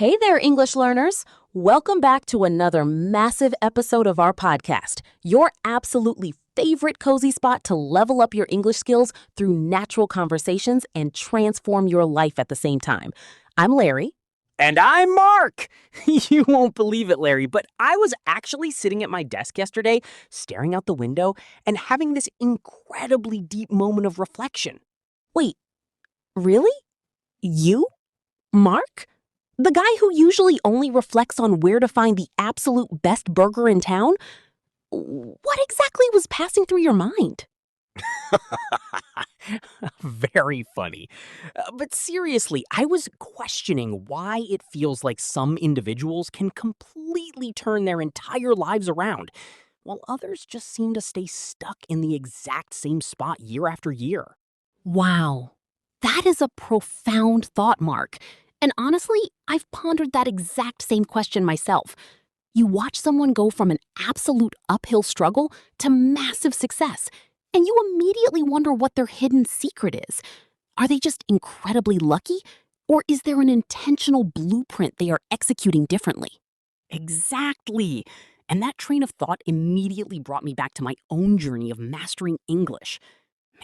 Hey there, English learners. Welcome back to another massive episode of our podcast, your absolutely favorite cozy spot to level up your English skills through natural conversations and transform your life at the same time. I'm Larry. And I'm Mark! You won't believe it, Larry, but I was actually sitting at my desk yesterday, staring out the window, and having this incredibly deep moment of reflection. Wait, really? You? Mark? The guy who usually only reflects on where to find the absolute best burger in town? What exactly was passing through your mind? Very funny. But seriously, I was questioning why it feels like some individuals can completely turn their entire lives around, while others just seem to stay stuck in the exact same spot year after year. Wow, that is a profound thought, Mark. And honestly, I've pondered that exact same question myself. You watch someone go from an absolute uphill struggle to massive success, and you immediately wonder what their hidden secret is. Are they just incredibly lucky, or is there an intentional blueprint they are executing differently? Exactly. And that train of thought immediately brought me back to my own journey of mastering English.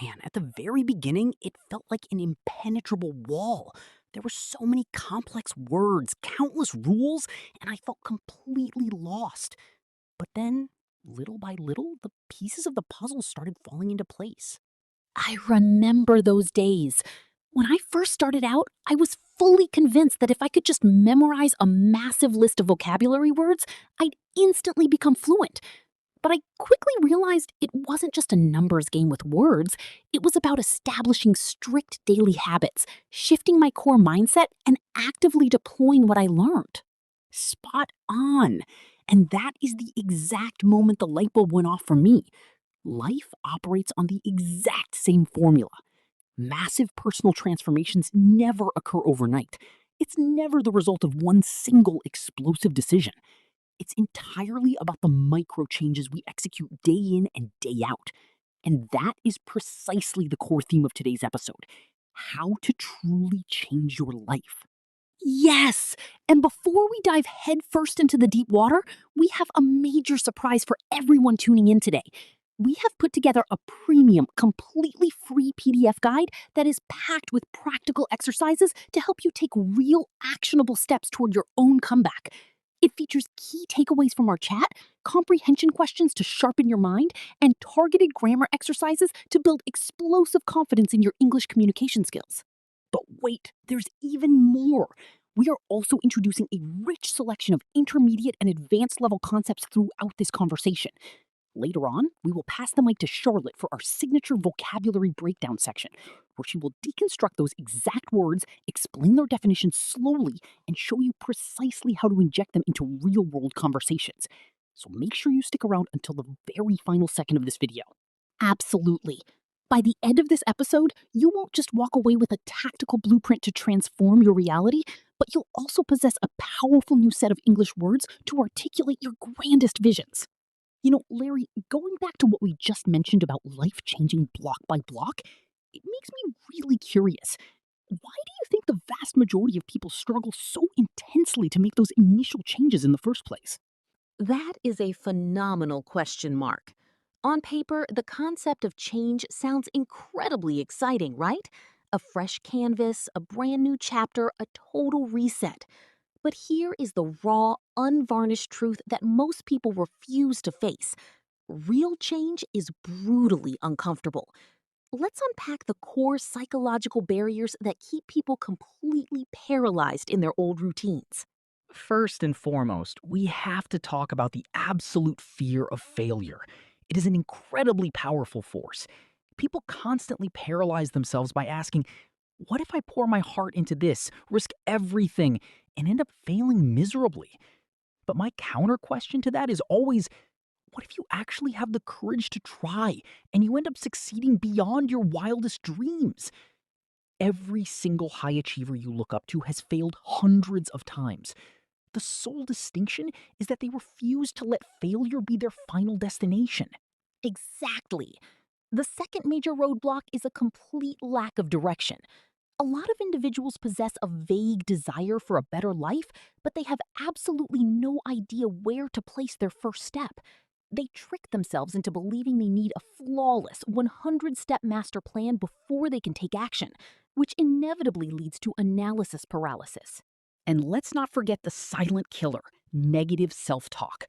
Man, at the very beginning, it felt like an impenetrable wall. There were so many complex words, countless rules, and I felt completely lost. But then, little by little, the pieces of the puzzle started falling into place. I remember those days. When I first started out, I was fully convinced that if I could just memorize a massive list of vocabulary words, I'd instantly become fluent. But I quickly realized it wasn't just a numbers game with words, it was about establishing strict daily habits, shifting my core mindset, and actively deploying what I learned. Spot on! And that is the exact moment the light bulb went off for me. Life operates on the exact same formula. Massive personal transformations never occur overnight. It's never the result of one single explosive decision. It's entirely about the micro changes we execute day in and day out. And that is precisely the core theme of today's episode: how to truly change your life. Yes! And before we dive headfirst into the deep water, we have a major surprise for everyone tuning in today. We have put together a premium, completely free PDF guide that is packed with practical exercises to help you take real, actionable steps toward your own comeback. It features key takeaways from our chat, comprehension questions to sharpen your mind, and targeted grammar exercises to build explosive confidence in your English communication skills. But wait, there's even more. We are also introducing a rich selection of intermediate and advanced level concepts throughout this conversation. Later on, we will pass the mic to Charlotte for our signature vocabulary breakdown section, where she will deconstruct those exact words, explain their definitions slowly, and show you precisely how to inject them into real-world conversations. So make sure you stick around until the very final second of this video. Absolutely. By the end of this episode, you won't just walk away with a tactical blueprint to transform your reality, but you'll also possess a powerful new set of English words to articulate your grandest visions. You know, Larry, going back to what we just mentioned about life changing block by block, it makes me really curious. Why do you think the vast majority of people struggle so intensely to make those initial changes in the first place? That is a phenomenal question, Mark. On paper, the concept of change sounds incredibly exciting, right? A fresh canvas, a brand new chapter, a total reset. But here is the raw, unvarnished truth that most people refuse to face. Real change is brutally uncomfortable. Let's unpack the core psychological barriers that keep people completely paralyzed in their old routines. First and foremost, we have to talk about the absolute fear of failure. It is an incredibly powerful force. People constantly paralyze themselves by asking, what if I pour my heart into this, risk everything, and end up failing miserably? But my counter question to that is always, what if you actually have the courage to try and you end up succeeding beyond your wildest dreams? Every single high achiever you look up to has failed hundreds of times. The sole distinction is that they refuse to let failure be their final destination. Exactly. The second major roadblock is a complete lack of direction. A lot of individuals possess a vague desire for a better life, but they have absolutely no idea where to place their first step. They trick themselves into believing they need a flawless 100-step master plan before they can take action, which inevitably leads to analysis paralysis. And let's not forget the silent killer, negative self talk.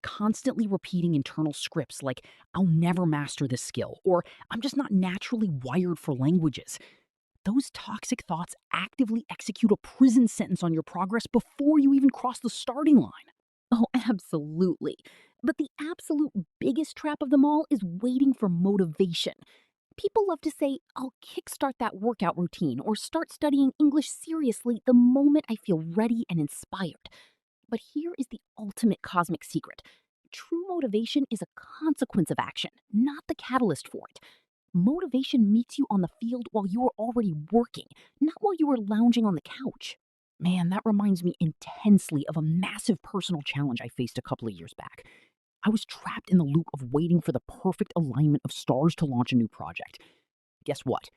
Constantly repeating internal scripts like, I'll never master this skill, or I'm just not naturally wired for languages. Those toxic thoughts actively execute a prison sentence on your progress before you even cross the starting line. Oh, absolutely. But the absolute biggest trap of them all is waiting for motivation. People love to say, I'll kickstart that workout routine or start studying English seriously the moment I feel ready and inspired. But here is the ultimate cosmic secret. True motivation is a consequence of action, not the catalyst for it. Motivation meets you on the field while you are already working, not while you are lounging on the couch. Man, that reminds me intensely of a massive personal challenge I faced a couple of years back. I was trapped in the loop of waiting for the perfect alignment of stars to launch a new project. Guess what?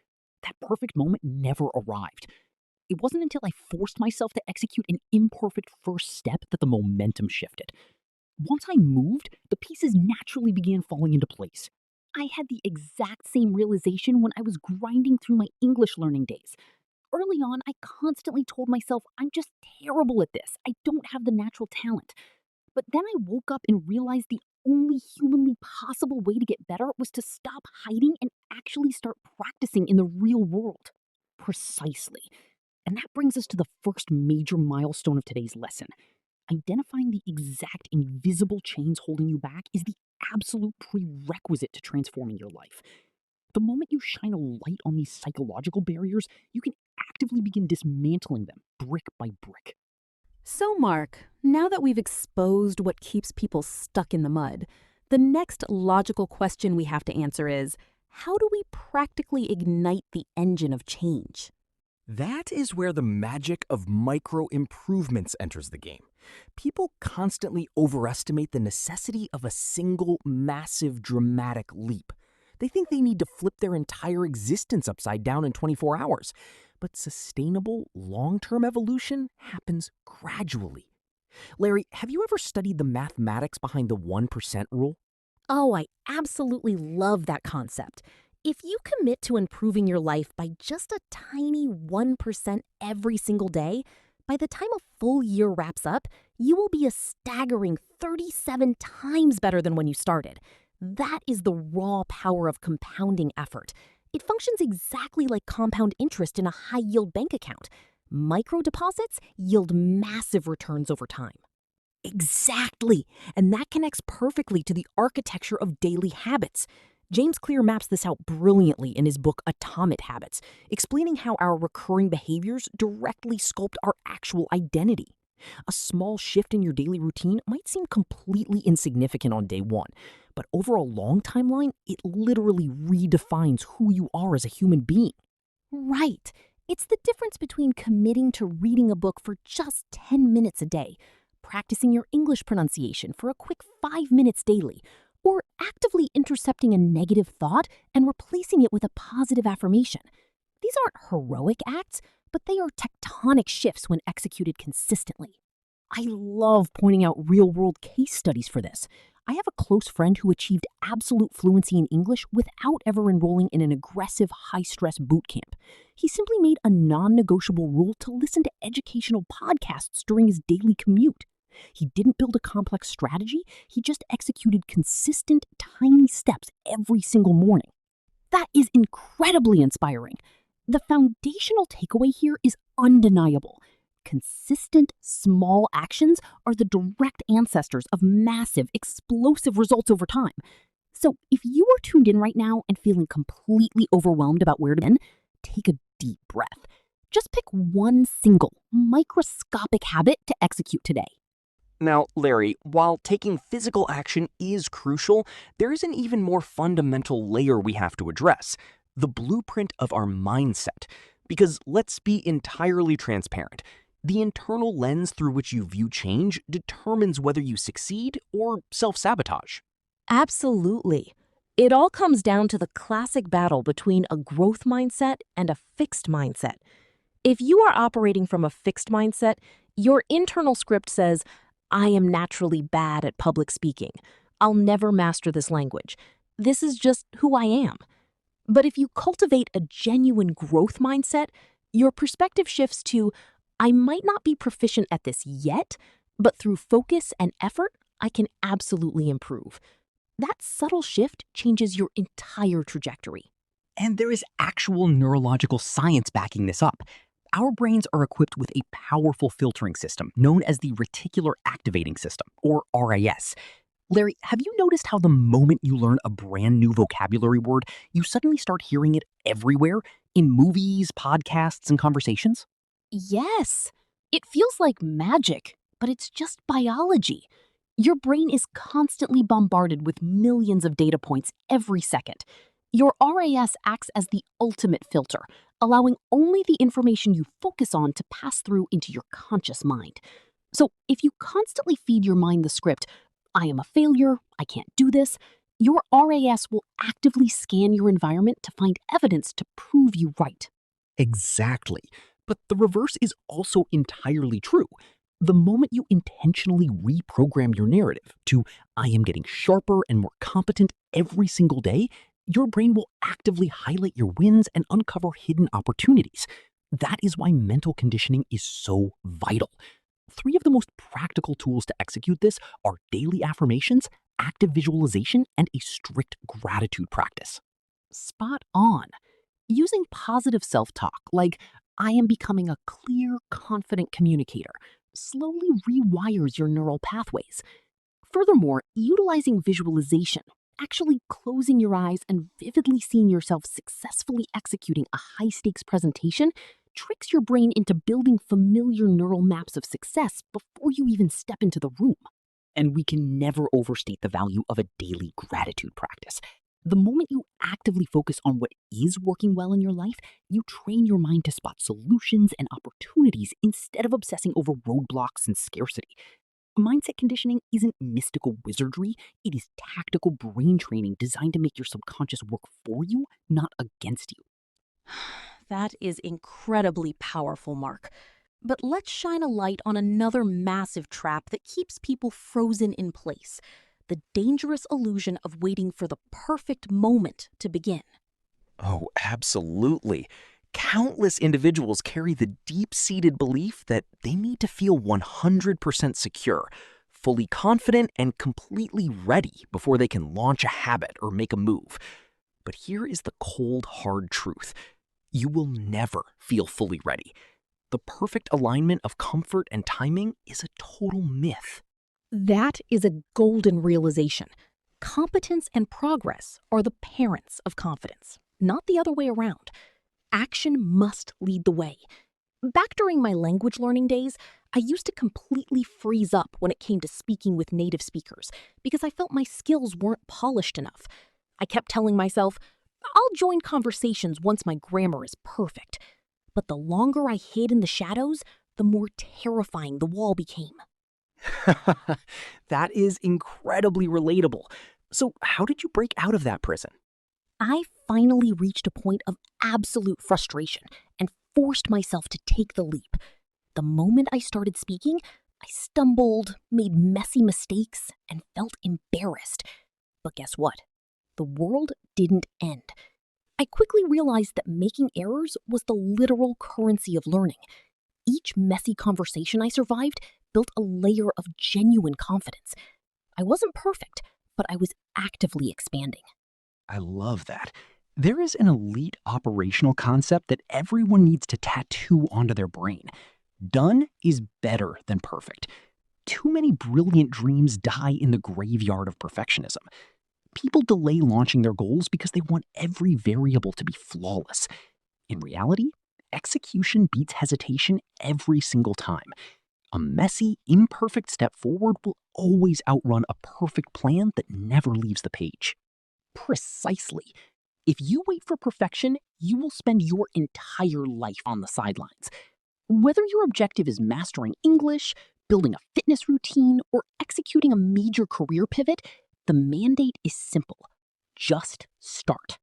That perfect moment never arrived. It wasn't until I forced myself to execute an imperfect first step that the momentum shifted. Once I moved, the pieces naturally began falling into place. I had the exact same realization when I was grinding through my English learning days. Early on, I constantly told myself, I'm just terrible at this. I don't have the natural talent. But then I woke up and realized the only humanly possible way to get better was to stop hiding and actually start practicing in the real world. Precisely. And that brings us to the first major milestone of today's lesson. Identifying the exact invisible chains holding you back is the absolute prerequisite to transforming your life. The moment you shine a light on these psychological barriers, you can actively begin dismantling them brick by brick. So, Mark, now that we've exposed what keeps people stuck in the mud, the next logical question we have to answer is, how do we practically ignite the engine of change? That is where the magic of micro improvements enters the game. People constantly overestimate the necessity of a single massive dramatic leap. They think they need to flip their entire existence upside down in 24 hours. But sustainable, long-term evolution happens gradually. Larry, have you ever studied the mathematics behind the 1% rule? Oh, I absolutely love that concept. If you commit to improving your life by just a tiny 1% every single day, by the time a full year wraps up, you will be a staggering 37 times better than when you started. That is the raw power of compounding effort. It functions exactly like compound interest in a high-yield bank account. Micro deposits yield massive returns over time. Exactly, and that connects perfectly to the architecture of daily habits. James Clear maps this out brilliantly in his book Atomic Habits, explaining how our recurring behaviors directly sculpt our actual identity. A small shift in your daily routine might seem completely insignificant on day one, but over a long timeline, it literally redefines who you are as a human being. Right. It's the difference between committing to reading a book for just 10 minutes a day, practicing your English pronunciation for a quick 5 minutes daily, or actively intercepting a negative thought and replacing it with a positive affirmation. These aren't heroic acts, but they are tectonic shifts when executed consistently. I love pointing out real-world case studies for this. I have a close friend who achieved absolute fluency in English without ever enrolling in an aggressive, high-stress boot camp. He simply made a non-negotiable rule to listen to educational podcasts during his daily commute. He didn't build a complex strategy, he just executed consistent, tiny steps every single morning. That is incredibly inspiring. The foundational takeaway here is undeniable. Consistent, small actions are the direct ancestors of massive, explosive results over time. So if you are tuned in right now and feeling completely overwhelmed about where to begin, take a deep breath. Just pick one single, microscopic habit to execute today. Now, Larry, while taking physical action is crucial, there is an even more fundamental layer we have to address: the blueprint of our mindset. Because let's be entirely transparent. The internal lens through which you view change determines whether you succeed or self-sabotage. Absolutely. It all comes down to the classic battle between a growth mindset and a fixed mindset. If you are operating from a fixed mindset, your internal script says, I am naturally bad at public speaking. I'll never master this language. This is just who I am. But if you cultivate a genuine growth mindset, your perspective shifts to, I might not be proficient at this yet, but through focus and effort, I can absolutely improve. That subtle shift changes your entire trajectory. And there is actual neurological science backing this up. Our brains are equipped with a powerful filtering system known as the reticular activating system, or RAS. Larry, have you noticed how the moment you learn a brand new vocabulary word, you suddenly start hearing it everywhere in movies, podcasts, and conversations? Yes, it feels like magic, but it's just biology. Your brain is constantly bombarded with millions of data points every second. Your RAS acts as the ultimate filter, allowing only the information you focus on to pass through into your conscious mind. So if you constantly feed your mind the script, I am a failure, I can't do this, your RAS will actively scan your environment to find evidence to prove you right. Exactly. But the reverse is also entirely true. The moment you intentionally reprogram your narrative to, I am getting sharper and more competent every single day, your brain will actively highlight your wins and uncover hidden opportunities. That is why mental conditioning is so vital. 3 of the most practical tools to execute this are daily affirmations, active visualization, and a strict gratitude practice. Spot on. Using positive self-talk, like, I am becoming a clear, confident communicator, slowly rewires your neural pathways. Furthermore, utilizing visualization, actually closing your eyes and vividly seeing yourself successfully executing a high-stakes presentation, tricks your brain into building familiar neural maps of success before you even step into the room. And we can never overstate the value of a daily gratitude practice. The moment you actively focus on what is working well in your life, you train your mind to spot solutions and opportunities instead of obsessing over roadblocks and scarcity. Mindset conditioning isn't mystical wizardry, it is tactical brain training designed to make your subconscious work for you, not against you. That is incredibly powerful, Mark. But let's shine a light on another massive trap that keeps people frozen in place: the dangerous illusion of waiting for the perfect moment to begin. Oh, absolutely. Countless individuals carry the deep-seated belief that they need to feel 100% secure, fully confident, and completely ready before they can launch a habit or make a move. But here is the cold, hard truth. You will never feel fully ready. The perfect alignment of comfort and timing is a total myth. That is a golden realization. Competence and progress are the parents of confidence, not the other way around. Action must lead the way. Back during my language learning days, I used to completely freeze up when it came to speaking with native speakers because I felt my skills weren't polished enough. I kept telling myself, I'll join conversations once my grammar is perfect. But the longer I hid in the shadows, the more terrifying the wall became. That is incredibly relatable. So, how did you break out of that prison? I finally reached a point of absolute frustration and forced myself to take the leap. The moment I started speaking, I stumbled, made messy mistakes, and felt embarrassed. But guess what? The world didn't end. I quickly realized that making errors was the literal currency of learning. Each messy conversation I survived built a layer of genuine confidence. I wasn't perfect, but I was actively expanding. I love that. There is an elite operational concept that everyone needs to tattoo onto their brain. Done is better than perfect. Too many brilliant dreams die in the graveyard of perfectionism. People delay launching their goals because they want every variable to be flawless. In reality, execution beats hesitation every single time. A messy, imperfect step forward will always outrun a perfect plan that never leaves the page. Precisely. If you wait for perfection, you will spend your entire life on the sidelines. Whether your objective is mastering English, building a fitness routine, or executing a major career pivot, the mandate is simple. just start.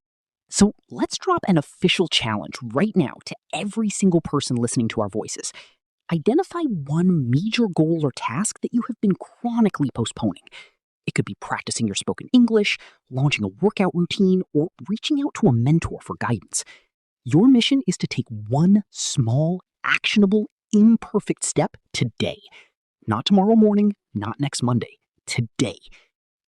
So let's drop an official challenge right now to every single person listening to our voices. Identify one major goal or task that you have been chronically postponing. It could be practicing your spoken English, launching a workout routine, or reaching out to a mentor for guidance. Your mission is to take one small, actionable, imperfect step today. Not tomorrow morning, not next Monday. Today.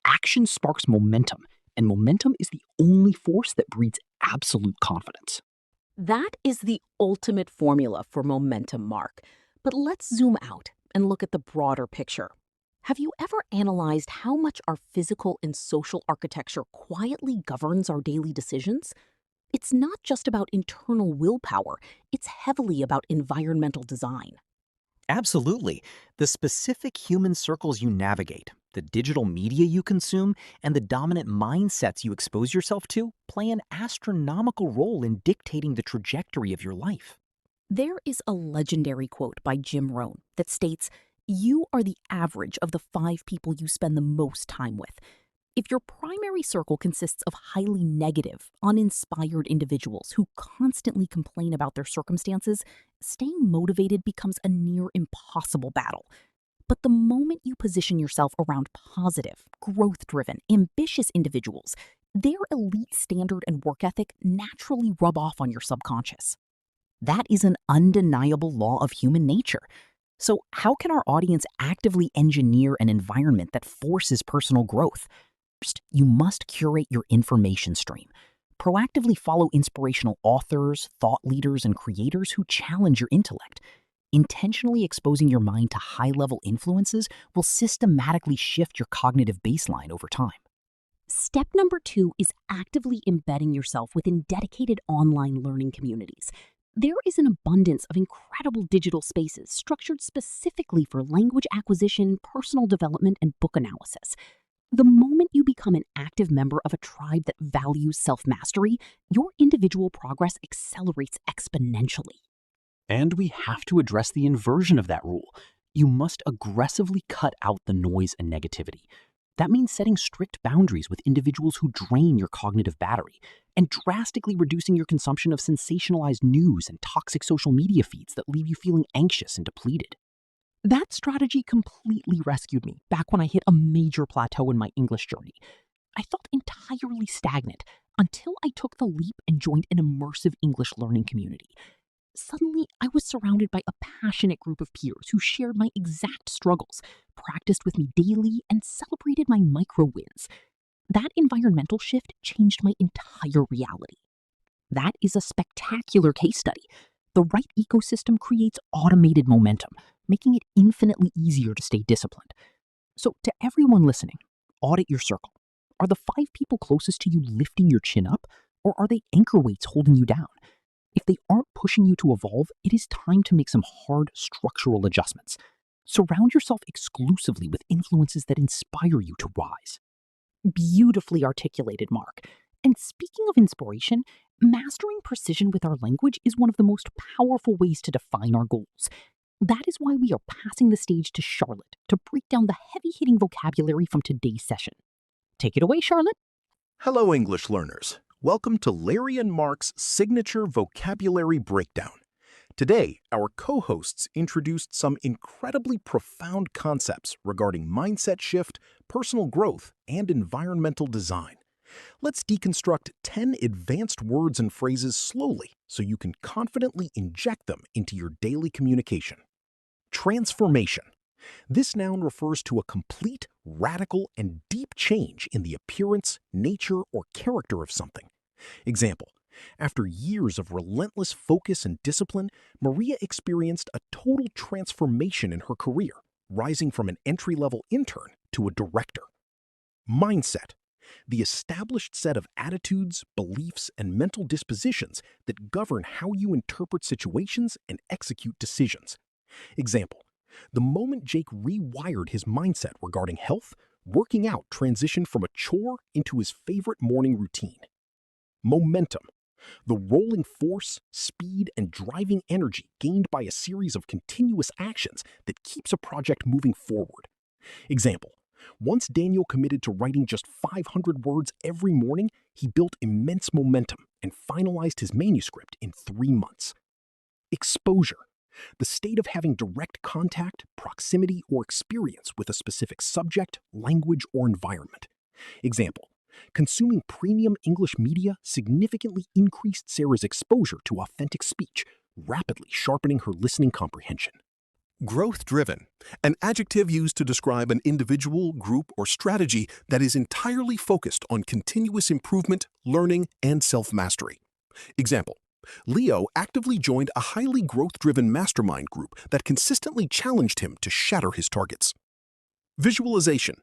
Action sparks momentum, and momentum is the only force that breeds absolute confidence. That is the ultimate formula for momentum, Mark. But let's zoom out and look at the broader picture. Have you ever analyzed how much our physical and social architecture quietly governs our daily decisions? It's not just about internal willpower, it's heavily about environmental design. Absolutely. The specific human circles you navigate, the digital media you consume, and the dominant mindsets you expose yourself to play an astronomical role in dictating the trajectory of your life. There is a legendary quote by Jim Rohn that states, "You are the average of the 5 people you spend the most time with." If your primary circle consists of highly negative, uninspired individuals who constantly complain about their circumstances, staying motivated becomes a near impossible battle. But the moment you position yourself around positive, growth-driven, ambitious individuals, their elite standard and work ethic naturally rub off on your subconscious. That is an undeniable law of human nature. So how can our audience actively engineer an environment that forces personal growth? First, you must curate your information stream. Proactively follow inspirational authors, thought leaders, and creators who challenge your intellect. Intentionally exposing your mind to high-level influences will systematically shift your cognitive baseline over time. Step number 2 is actively embedding yourself within dedicated online learning communities. There is an abundance of incredible digital spaces structured specifically for language acquisition, personal development, and book analysis. The moment you become an active member of a tribe that values self-mastery, your individual progress accelerates exponentially. And we have to address the inversion of that rule. You must aggressively cut out the noise and negativity. That means setting strict boundaries with individuals who drain your cognitive battery and drastically reducing your consumption of sensationalized news and toxic social media feeds that leave you feeling anxious and depleted. That strategy completely rescued me back when I hit a major plateau in my English journey. I felt entirely stagnant until I took the leap and joined an immersive English learning community. Suddenly, I was surrounded by a passionate group of peers who shared my exact struggles, practiced with me daily, and celebrated my micro wins. That environmental shift changed my entire reality. That is a spectacular case study. The right ecosystem creates automated momentum, making it infinitely easier to stay disciplined. So, to everyone listening, audit your circle. Are the 5 people closest to you lifting your chin up, or are they anchor weights holding you down? If they aren't pushing you to evolve, it is time to make some hard structural adjustments. Surround yourself exclusively with influences that inspire you to rise. Beautifully articulated, Mark. And speaking of inspiration, mastering precision with our language is one of the most powerful ways to define our goals. That is why we are passing the stage to Charlotte to break down the heavy-hitting vocabulary from today's session. Take it away, Charlotte. Hello, English learners. Welcome to Larry and Mark's signature vocabulary breakdown. Today, our co-hosts introduced some incredibly profound concepts regarding mindset shift, personal growth, and environmental design. Let's deconstruct 10 advanced words and phrases slowly so you can confidently inject them into your daily communication. Transformation. This noun refers to a complete, radical, and deep change in the appearance, nature, or character of something. Example: after years of relentless focus and discipline, Maria experienced a total transformation in her career, rising from an entry-level intern to a director. Mindset. The established set of attitudes, beliefs, and mental dispositions that govern how you interpret situations and execute decisions. Example: the moment Jake rewired his mindset regarding health, working out transitioned from a chore into his favorite morning routine. Momentum. The rolling force, speed, and driving energy gained by a series of continuous actions that keeps a project moving forward. Example: Once Daniel committed to writing just 500 words every morning, he built immense momentum and finalized his manuscript in 3 months. Exposure, the state of having direct contact, proximity, or experience with a specific subject, language, or environment. Example, consuming premium English media significantly increased Sarah's exposure to authentic speech, rapidly sharpening her listening comprehension. Growth-driven, an adjective used to describe an individual, group, or strategy that is entirely focused on continuous improvement, learning, and self-mastery. Example, Leo actively joined a highly growth-driven mastermind group that consistently challenged him to shatter his targets. Visualization,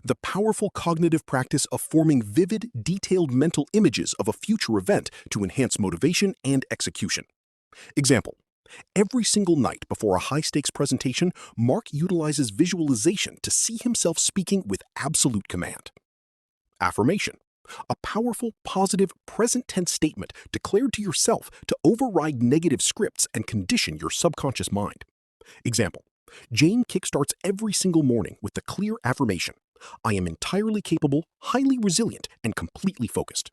the powerful cognitive practice of forming vivid, detailed mental images of a future event to enhance motivation and execution. Example, every single night before a high-stakes presentation, Mark utilizes visualization to see himself speaking with absolute command. Affirmation, a powerful, positive, present-tense statement declared to yourself to override negative scripts and condition your subconscious mind. Example, Jane kickstarts every single morning with the clear affirmation, I am entirely capable, highly resilient, and completely focused.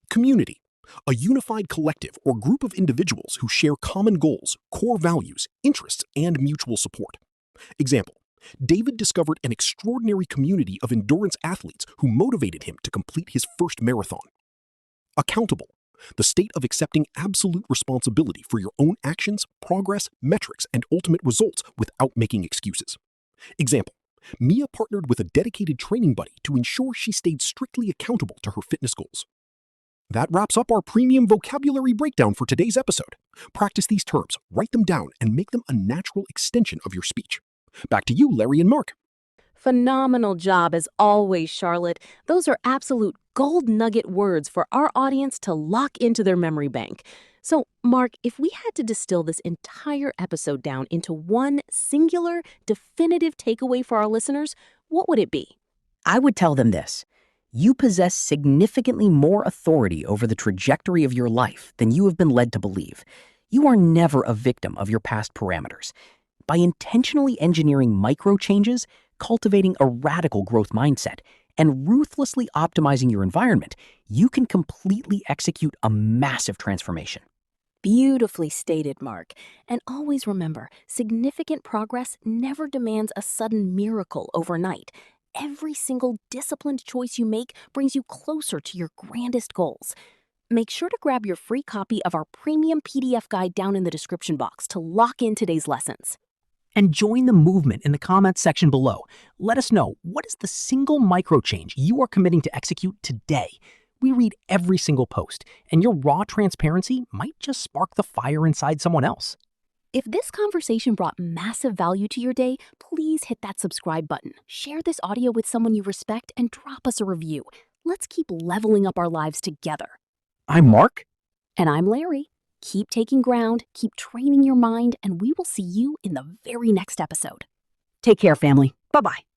Community, a unified collective or group of individuals who share common goals, core values, interests, and mutual support. Example, David discovered an extraordinary community of endurance athletes who motivated him to complete his first marathon. Accountable, the state of accepting absolute responsibility for your own actions, progress, metrics, and ultimate results without making excuses. Example, Mia partnered with a dedicated training buddy to ensure she stayed strictly accountable to her fitness goals. That wraps up our premium vocabulary breakdown for today's episode. Practice these terms, write them down, and make them a natural extension of your speech. Back to you, Larry and Mark. Phenomenal job as always, Charlotte. Those are absolute gold nugget words for our audience to lock into their memory bank. So, Mark, if we had to distill this entire episode down into one singular, definitive takeaway for our listeners, what would it be? I would tell them this. You possess significantly more authority over the trajectory of your life than you have been led to believe. You are never a victim of your past parameters. By intentionally engineering micro changes, cultivating a radical growth mindset, and ruthlessly optimizing your environment, you can completely execute a massive transformation. Beautifully stated, Mark. And always remember, significant progress never demands a sudden miracle overnight. Every single disciplined choice you make brings you closer to your grandest goals. Make sure to grab your free copy of our premium PDF guide down in the description box to lock in today's lessons. And join the movement in the comments section below. Let us know, what is the single micro change you are committing to execute today? We read every single post, and your raw transparency might just spark the fire inside someone else. If this conversation brought massive value to your day, please hit that subscribe button. Share this audio with someone you respect and drop us a review. Let's keep leveling up our lives together. I'm Mark. And I'm Larry. Keep taking ground, keep training your mind, and we will see you in the very next episode. Take care, family. Bye-bye.